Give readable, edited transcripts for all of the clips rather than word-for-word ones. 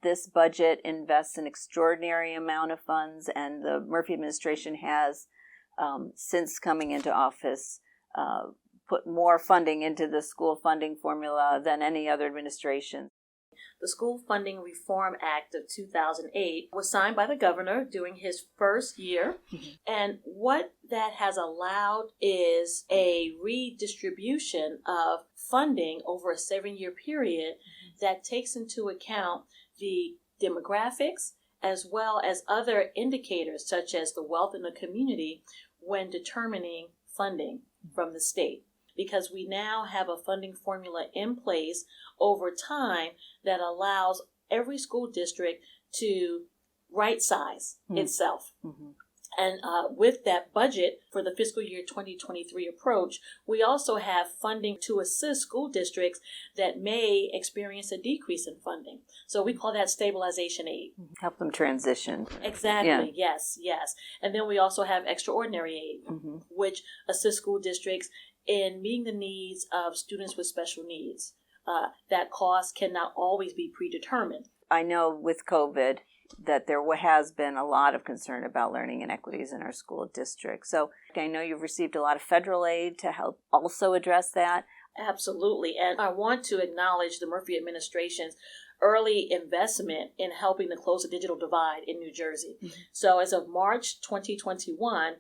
this budget invests an extraordinary amount of funds, and the Murphy administration has, since coming into office, put more funding into the school funding formula than any other administration. The School Funding Reform Act of 2008 was signed by the governor during his first year. Mm-hmm. And what that has allowed is a redistribution of funding over a 7-year period that takes into account the demographics as well as other indicators such as the wealth in the community when determining funding from the state. Because we now have a funding formula in place over time that allows every school district to right size itself. Mm-hmm. And with that budget for the fiscal year 2023 approach, we also have funding to assist school districts that may experience a decrease in funding. So we call that stabilization aid. Help them transition. Exactly, yeah. Yes. And then we also have extraordinary aid, which assists school districts in meeting the needs of students with special needs. That cost cannot always be predetermined. I know with COVID that there has been a lot of concern about learning inequities in our school district. So I know you've received a lot of federal aid to help also address that. Absolutely. And I want to acknowledge the Murphy administration's early investment in helping to close the digital divide in New Jersey. Mm-hmm. So as of March 2021,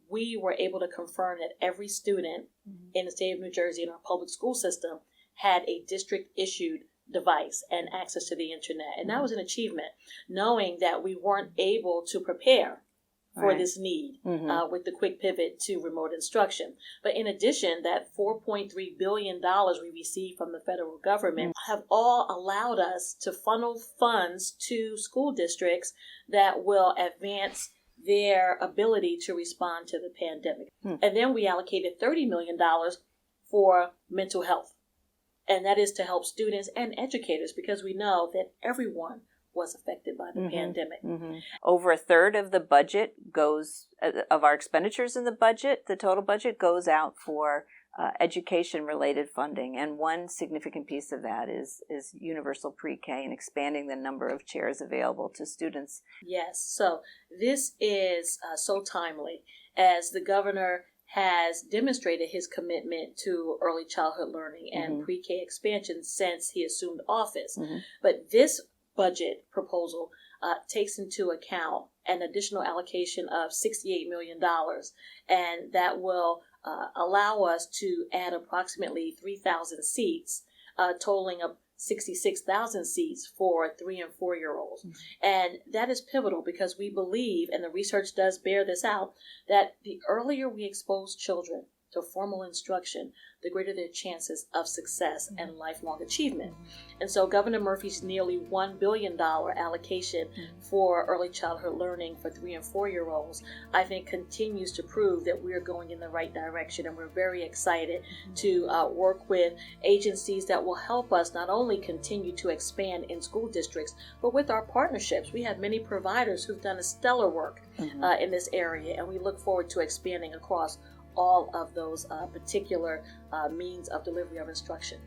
we were able to confirm that every student in the state of New Jersey in our public school system had a district-issued device and access to the internet. And that was an achievement, knowing that we weren't able to prepare for this need with the quick pivot to remote instruction. But in addition, that $4.3 billion we received from the federal government have all allowed us to funnel funds to school districts that will advance their ability to respond to the pandemic. And then we allocated $30 million for mental health. And that is to help students and educators, because we know that everyone was affected by the pandemic. Over a third of the budget goes, of our expenditures in the budget, the total budget goes out for education-related funding. And one significant piece of that is universal pre-K and expanding the number of chairs available to students. Yes, so this is so timely as the governor has demonstrated his commitment to early childhood learning and pre-K expansion since he assumed office. But this budget proposal takes into account an additional allocation of $68 million, and that will allow us to add approximately 3,000 seats, totaling up 66,000 seats for 3 and 4-year-olds. And that is pivotal because we believe, and the research does bear this out, that the earlier we expose children to formal instruction, the greater their chances of success and lifelong achievement. And so Governor Murphy's nearly $1 billion allocation for early childhood learning for 3 and 4-year-olds, I think continues to prove that we're going in the right direction. And we're very excited to work with agencies that will help us not only continue to expand in school districts, but with our partnerships. We have many providers who've done a stellar work in this area, and we look forward to expanding across all of those particular means of delivery of instruction.